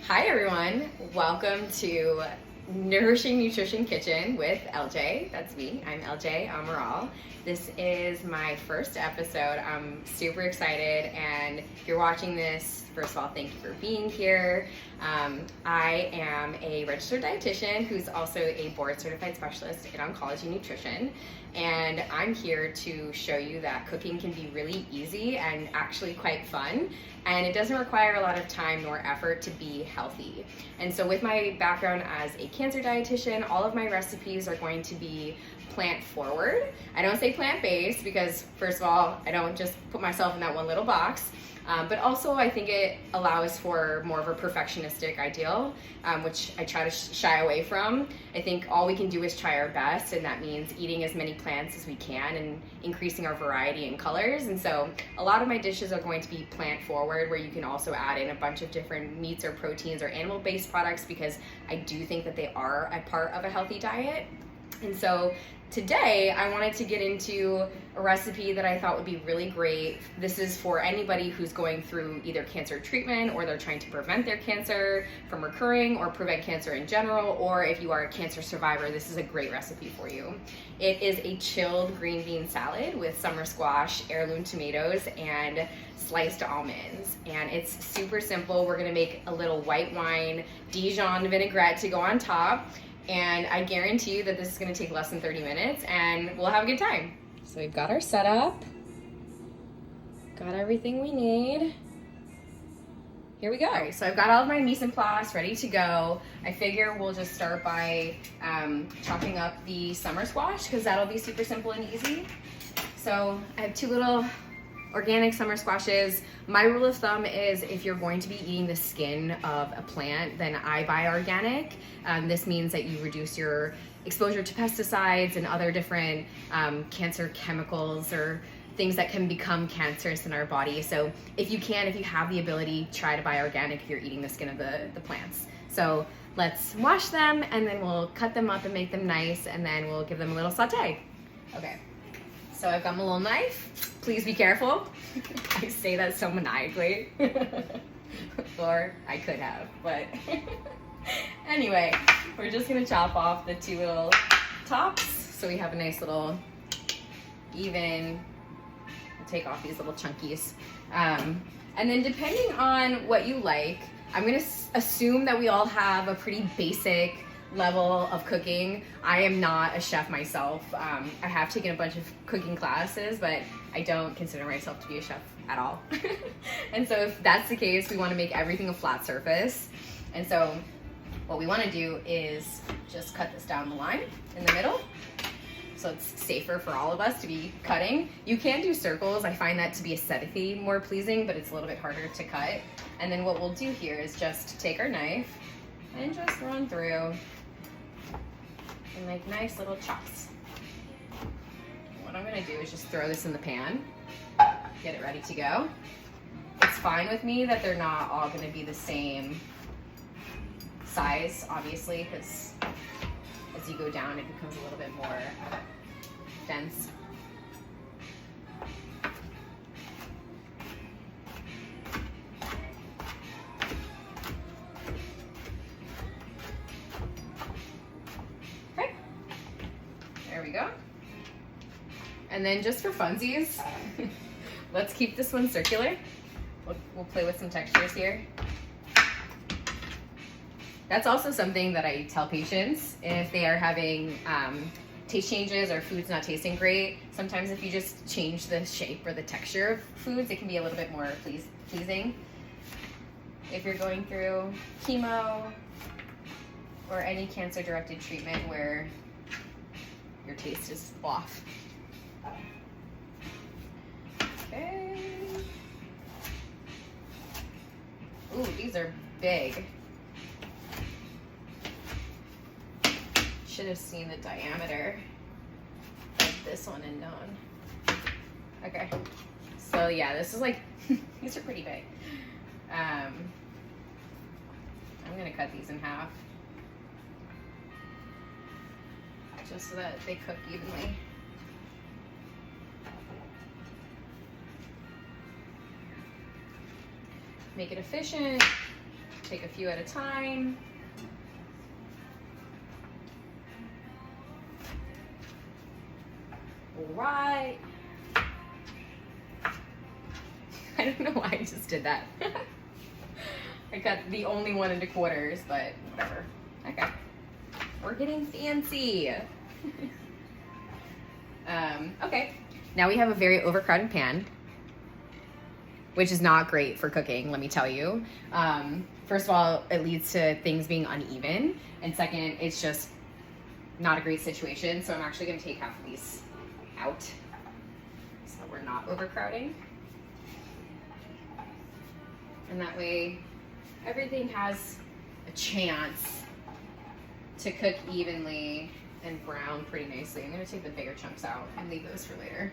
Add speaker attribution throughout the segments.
Speaker 1: Hi everyone, welcome to Nourishing Nutrition Kitchen with LJ. That's me, I'm LJ Amaral. This is my first episode. I'm super excited, and if you're watching this, first of all, thank you for being here. I am a registered dietitian who's also a board certified specialist in oncology nutrition, and I'm here to show you that cooking can be really easy and actually quite fun, and it doesn't require a lot of time nor effort to be healthy. And so with my background as a cancer dietitian, all of my recipes are going to be plant forward. I don't say plant-based because, first of all, I don't just put myself in that one little box, but also I think it allows for more of a perfectionistic ideal, which I try to shy away from. I think all we can do is try our best, and that means eating as many plants as we can and increasing our variety in colors. And so a lot of my dishes are going to be plant forward, where you can also add in a bunch of different meats or proteins or animal-based products, because I do think that they are a part of a healthy diet. And so today I wanted to get into a recipe that I thought would be really great. This is for anybody who's going through either cancer treatment, or they're trying to prevent their cancer from recurring, or prevent cancer in general, or if you are a cancer survivor, this is a great recipe for you. It is a chilled green bean salad with summer squash, heirloom tomatoes, and sliced almonds. And it's super simple. We're gonna make a little white wine Dijon vinaigrette to go on top. And I guarantee you that this is gonna take less than 30 minutes and we'll have a good time. So we've got our setup, got everything we need. Here we go. All right, so I've got all of my mise en place ready to go. I figure we'll just start by chopping up the summer squash, because that'll be super simple and easy. So I have two little organic summer squashes. My rule of thumb is if you're going to be eating the skin of a plant, then I buy organic. This means that you reduce your exposure to pesticides and other different cancer chemicals or things that can become cancerous in our body. So if you have the ability, try to buy organic if you're eating the skin of the plants. So let's wash them, and then we'll cut them up and make them nice, and then we'll give them a little saute. Okay. So I've got my little knife. Please be careful. I say that so maniacally. Or I could have, but anyway, we're just gonna chop off the two little tops so we have a nice little even, we'll take off these little chunkies. And then depending on what you like, I'm gonna assume that we all have a pretty basic level of cooking. I am not a chef myself. I have taken a bunch of cooking classes, but I don't consider myself to be a chef at all. And so if that's the case, we want to make everything a flat surface. And so what we want to do is just cut this down the line in the middle, so it's safer for all of us to be cutting. You can do circles. I find that to be aesthetically more pleasing, but it's a little bit harder to cut. And then what we'll do here is just take our knife and just run through and make nice little chops. What I'm gonna do is just throw this in the pan, get it ready to go. It's fine with me that they're not all gonna be the same size, obviously, because as you go down, it becomes a little bit more dense. There we go. And then just for funsies, let's keep this one circular. We'll play with some textures here. That's also something that I tell patients if they are having taste changes or food's not tasting great. Sometimes if you just change the shape or the texture of foods, it can be a little bit more pleasing. If you're going through chemo or any cancer-directed treatment where your taste is off. Okay. Ooh, these are big. Should have seen the diameter of this one and known. Okay. So yeah, this is like, these are pretty big. I'm gonna cut these in half, just so that they cook evenly. Make it efficient, take a few at a time. All right. I don't know why I just did that. I cut the only one into quarters, but whatever. Okay. We're getting fancy. Okay. Now we have a very overcrowded pan, which is not great for cooking, let me tell you. First of all, it leads to things being uneven. And second, it's just not a great situation. So I'm actually gonna take half of these out so we're not overcrowding. And that way, everything has a chance to cook evenly and brown pretty nicely. I'm gonna take the bigger chunks out and leave those for later.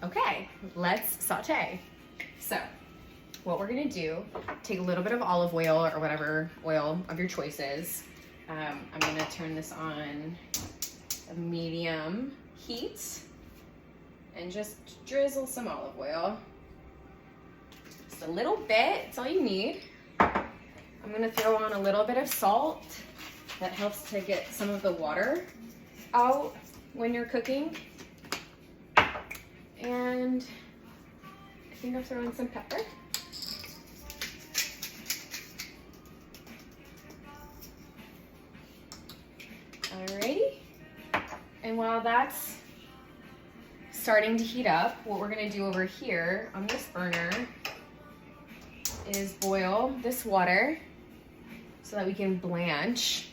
Speaker 1: Okay, let's saute. So, what we're gonna do, take a little bit of olive oil or whatever oil of your choices. I'm gonna turn this on a medium heat and just drizzle some olive oil. Just a little bit, it's all you need. I'm gonna throw on a little bit of salt. That helps to get some of the water out when you're cooking. And I think I'll throw in some pepper. Alrighty. And while that's starting to heat up, what we're gonna do over here on this burner is boil this water so that we can blanch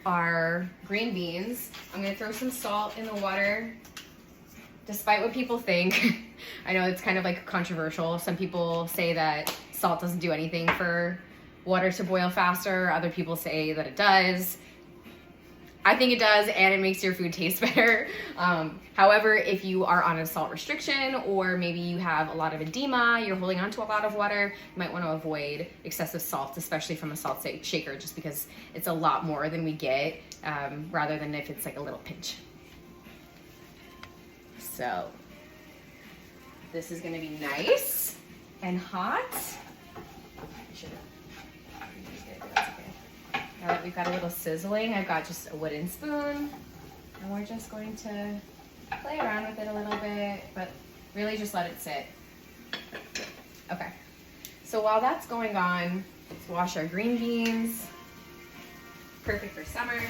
Speaker 1: our green beans. I'm gonna throw some salt in the water. Despite what people think, I know it's kind of like controversial. Some people say that salt doesn't do anything for water to boil faster. Other people say that it does. I think it does, and it makes your food taste better. However, if you are on a salt restriction, or maybe you have a lot of edema, you're holding on to a lot of water, you might want to avoid excessive salt, especially from a salt shaker, just because it's a lot more than we get, rather than if it's like a little pinch. So, this is gonna be nice and hot. Now that we've got a little sizzling, I've got just a wooden spoon, and we're just going to play around with it a little bit, but really just let it sit. Okay, so while that's going on, let's wash our green beans. Perfect for summer.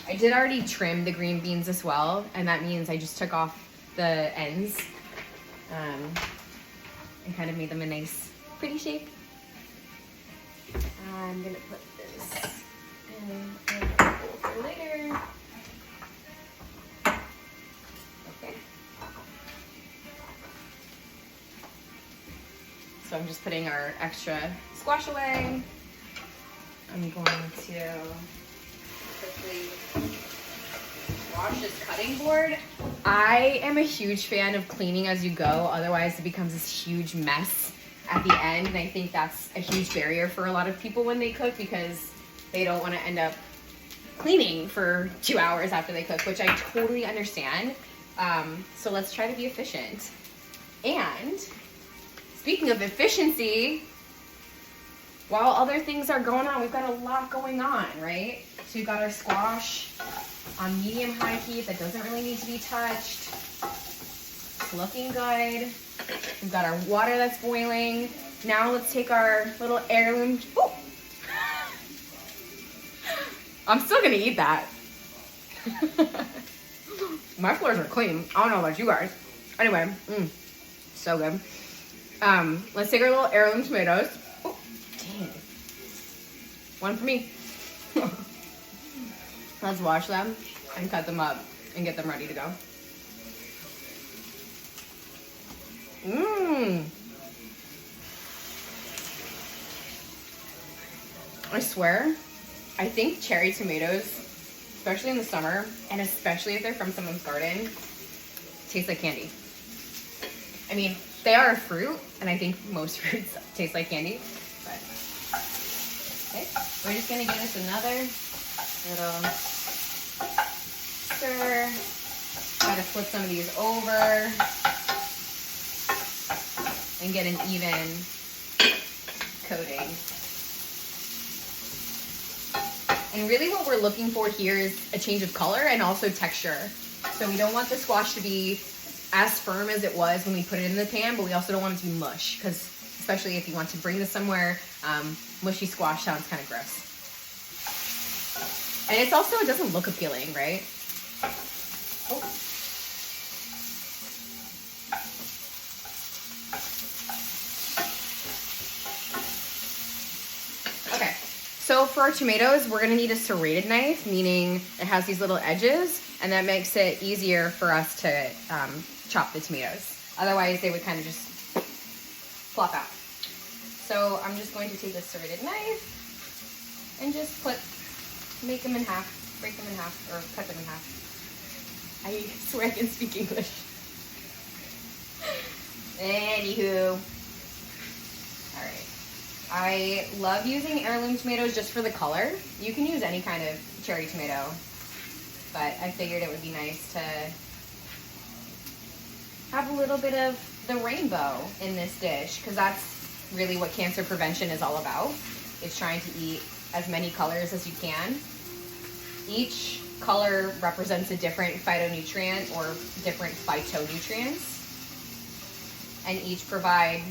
Speaker 1: I did already trim the green beans as well, and that means I just took off the ends and kind of made them a nice, pretty shape. I'm gonna put this in a bowl for later. Okay. So I'm just putting our extra squash away. I'm going to quickly wash this cutting board. I am a huge fan of cleaning as you go, otherwise it becomes this huge mess at the end, and I think that's a huge barrier for a lot of people when they cook, because they don't want to end up cleaning for 2 hours after they cook, which I totally understand. So let's try to be efficient. And speaking of efficiency, while other things are going on, we've got a lot going on, right? So we've got our squash on medium-high heat that doesn't really need to be touched. It's looking good. We've got our water that's boiling. Now let's take our little heirloom. Ooh. I'm still gonna eat that. My floors are clean. I don't know about you guys. Anyway, so good. Let's take our little heirloom tomatoes. Oh, dang. One for me. Let's wash them and cut them up and get them ready to go. I swear, I think cherry tomatoes, especially in the summer, and especially if they're from someone's garden, taste like candy. I mean, they are a fruit, and I think most fruits taste like candy, but okay. We're just gonna give this another Little stir. Try to flip some of these over and get an even coating. And really what we're looking for here is a change of color and also texture. So we don't want the squash to be as firm as it was when we put it in the pan, but we also don't want it to be mush, because especially if you want to bring this somewhere, mushy squash sounds kind of gross. And it's also, it doesn't look appealing, right? Oh. Okay, so for our tomatoes, we're gonna need a serrated knife, meaning it has these little edges, and that makes it easier for us to chop the tomatoes. Otherwise, they would kind of just flop out. So I'm just going to take a serrated knife and just make them in half, break them in half, or cut them in half. I swear I can speak English. Anywho. All right. I love using heirloom tomatoes just for the color. You can use any kind of cherry tomato, but I figured it would be nice to have a little bit of the rainbow in this dish, because that's really what cancer prevention is all about. It's trying to eat as many colors as you can. Each color represents a different phytonutrient or different phytonutrients, and each provide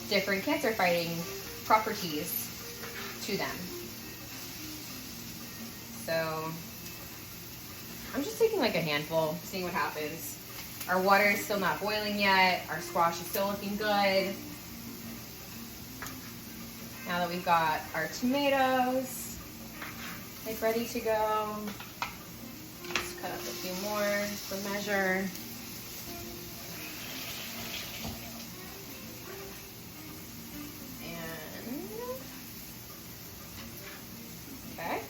Speaker 1: different cancer fighting properties to them. So I'm just taking like a handful, seeing what happens. Our water is still not boiling yet. Our squash is still looking good. Now that we've got our tomatoes like ready to go, just cut up a few more for measure. And okay.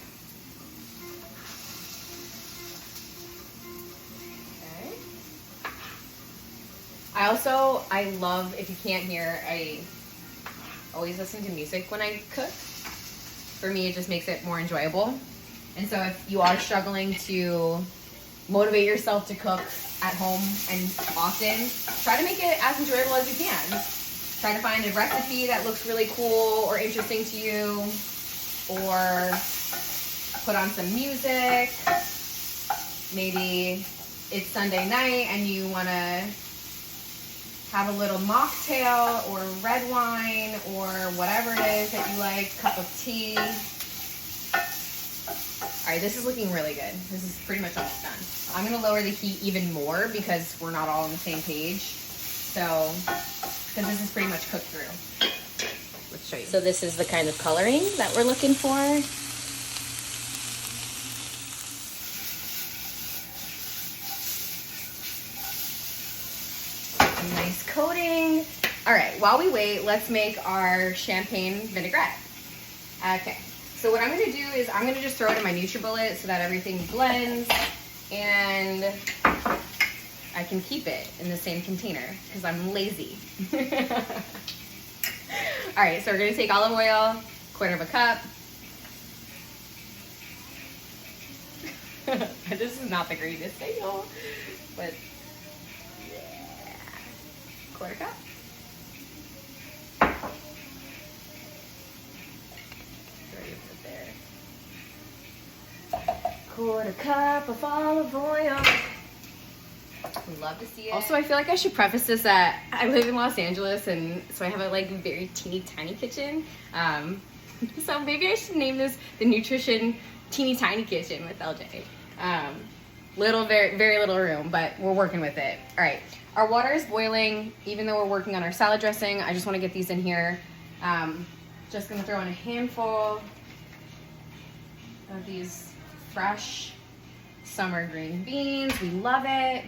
Speaker 1: I love, if you can't hear, I always listen to music when I cook. For me, it just makes it more enjoyable. And so if you are struggling to motivate yourself to cook at home and often, try to make it as enjoyable as you can. Try to find a recipe that looks really cool or interesting to you, or put on some music. Maybe it's Sunday night and you want to have a little mocktail or red wine or whatever it is that you like, cup of tea. All right, this is looking really good. This is pretty much almost done. I'm gonna lower the heat even more because we're not all on the same page. So, because this is pretty much cooked through. Let's show you. So this is the kind of coloring that we're looking for. Nice coating. All right, while we wait, let's make our champagne vinaigrette. Okay, so what I'm gonna do is I'm gonna just throw it in my NutriBullet so that everything blends, and I can keep it in the same container because I'm lazy. All right, so we're gonna take olive oil, 1/4 cup. This is not the greatest angle, but 1/4 cup. Ready to put there. 1/4 cup of olive oil. Love to see it. Also, I feel like I should preface this that I live in Los Angeles, and so I have a like very teeny tiny kitchen. So maybe I should name this the Nutrition Teeny Tiny Kitchen with LJ. Very little room, but we're working with it. All right. Our water is boiling, even though we're working on our salad dressing. I just want to get these in here. Just gonna throw in a handful of these fresh summer green beans. We love it.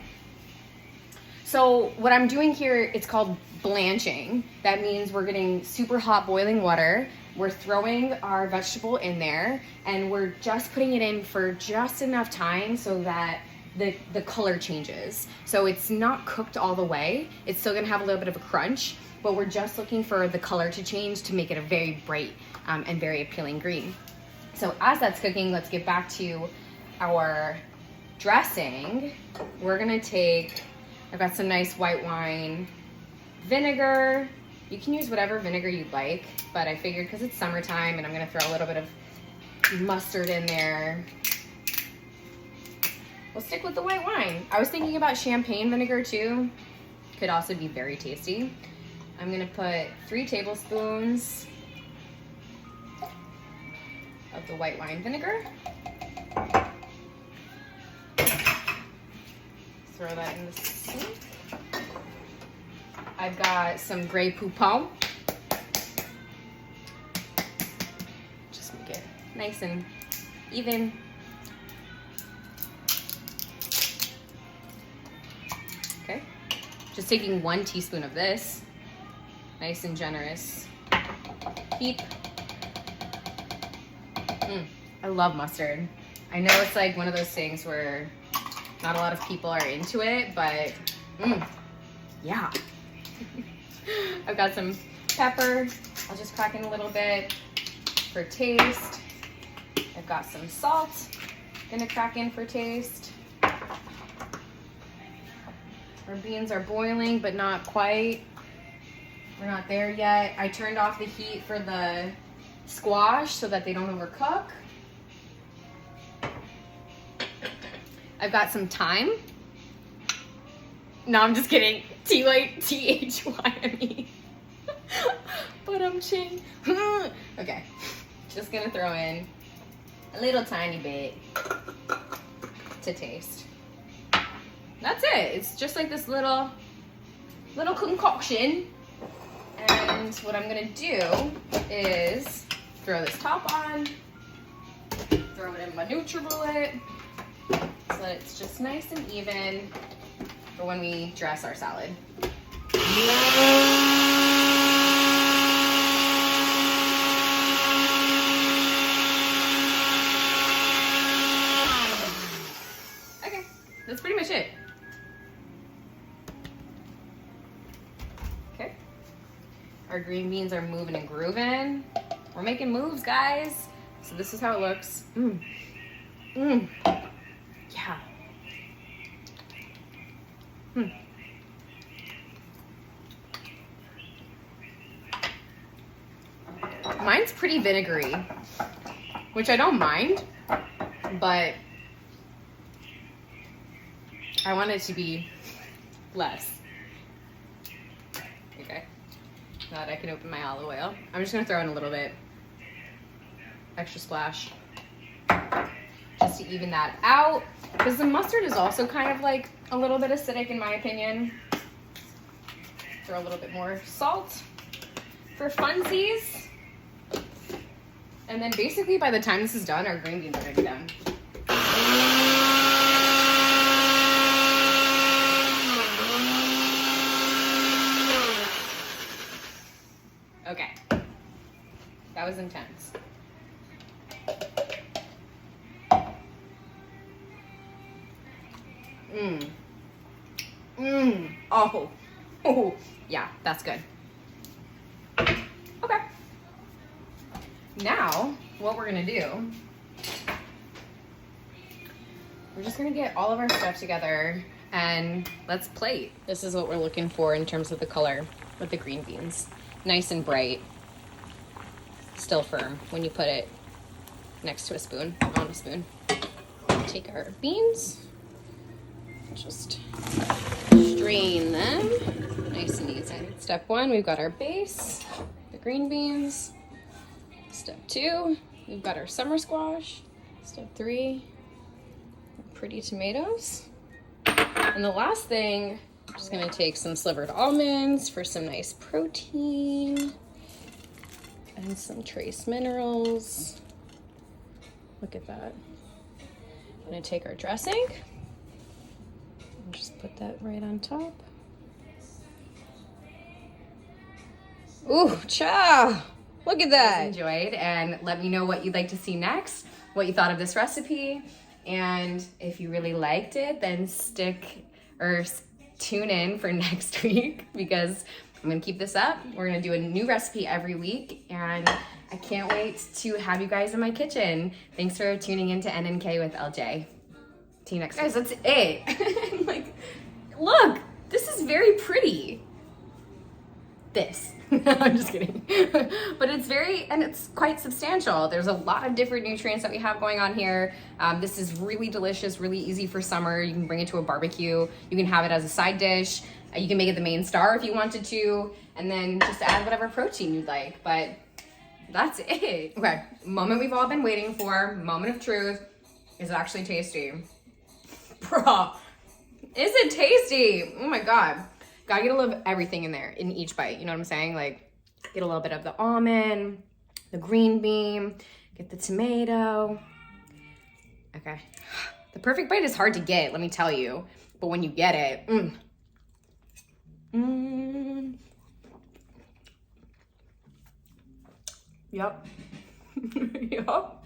Speaker 1: So what I'm doing here, it's called blanching. That means we're getting super hot boiling water. We're throwing our vegetable in there, and we're just putting it in for just enough time so that the color changes. So it's not cooked all the way. It's still gonna have a little bit of a crunch, but we're just looking for the color to change to make it a very bright and very appealing green. So as that's cooking, let's get back to our dressing. We're gonna take, I've got some nice white wine vinegar. You can use whatever vinegar you'd like, but I figured because it's summertime and I'm gonna throw a little bit of mustard in there, we'll stick with the white wine. I was thinking about champagne vinegar too. Could also be very tasty. I'm gonna put 3 tablespoons of the white wine vinegar. Throw that in the sink. I've got some Grey Poupon. Just make it nice and even. Okay, just taking 1 teaspoon of this. Nice and generous heap. I love mustard. I know it's like one of those things where not a lot of people are into it, but yeah. I've got some pepper. I'll just crack in a little bit for taste. I've got some salt. Gonna crack in for taste. Our beans are boiling, but not quite. We're not there yet. I turned off the heat for the squash so that they don't overcook. I've got some thyme. No, I'm just kidding. T-H-Y-M-E. But I'm ching. Okay, just gonna throw in a little tiny bit to taste. That's it. It's just like this little concoction. And what I'm gonna do is throw this top on, throw it in my NutriBullet, so that it's just nice and even for when we dress our salad. Okay, that's pretty much it. Okay, our green beans are moving and grooving. We're making moves, guys. So this is how it looks. Yeah. Mine's pretty vinegary, which I don't mind, but I want it to be less. Okay, now that I can open my olive oil, I'm just gonna throw in a little bit, extra splash, just to even that out, because the mustard is also kind of like a little bit acidic in my opinion. Throw a little bit more salt for funsies. And then basically by the time this is done, our green beans are gonna be done. Okay, that was intense. Oh, yeah, that's good. Okay. Now, what we're gonna do, we're just gonna get all of our stuff together and let's plate. This is what we're looking for in terms of the color with the green beans. Nice and bright, still firm when you put it next to a spoon, on a spoon. Take our beans, just strain them, nice and easy. Step 1, we've got our base, the green beans. Step 2, we've got our summer squash. Step 3, pretty tomatoes. And the last thing, I'm just gonna take some slivered almonds for some nice protein and some trace minerals. Look at that. I'm gonna take our dressing and just put that right on top. Ooh, cha! Look at that. Enjoyed, and let me know what you'd like to see next, what you thought of this recipe, and if you really liked it, then tune in for next week because I'm gonna keep this up. We're gonna do a new recipe every week, and I can't wait to have you guys in my kitchen. Thanks for tuning in to NNK with LJ. See you next time. Guys, that's it. Like, look, this is very pretty. This. I'm just kidding. But it's quite substantial. There's a lot of different nutrients that we have going on here. This is really delicious, really easy for summer. You can bring it to a barbecue. You can have it as a side dish. You can make it the main star if you wanted to, and then just add whatever protein you'd like. But that's it. Okay, moment we've all been waiting for, moment of truth. Is it actually tasty? Bruh, is it tasty? Oh my God. Gotta get a little of everything in there, in each bite. You know what I'm saying? Like, get a little bit of the almond, the green bean, get the tomato. Okay. The perfect bite is hard to get, let me tell you. But when you get it, Yep. Yep.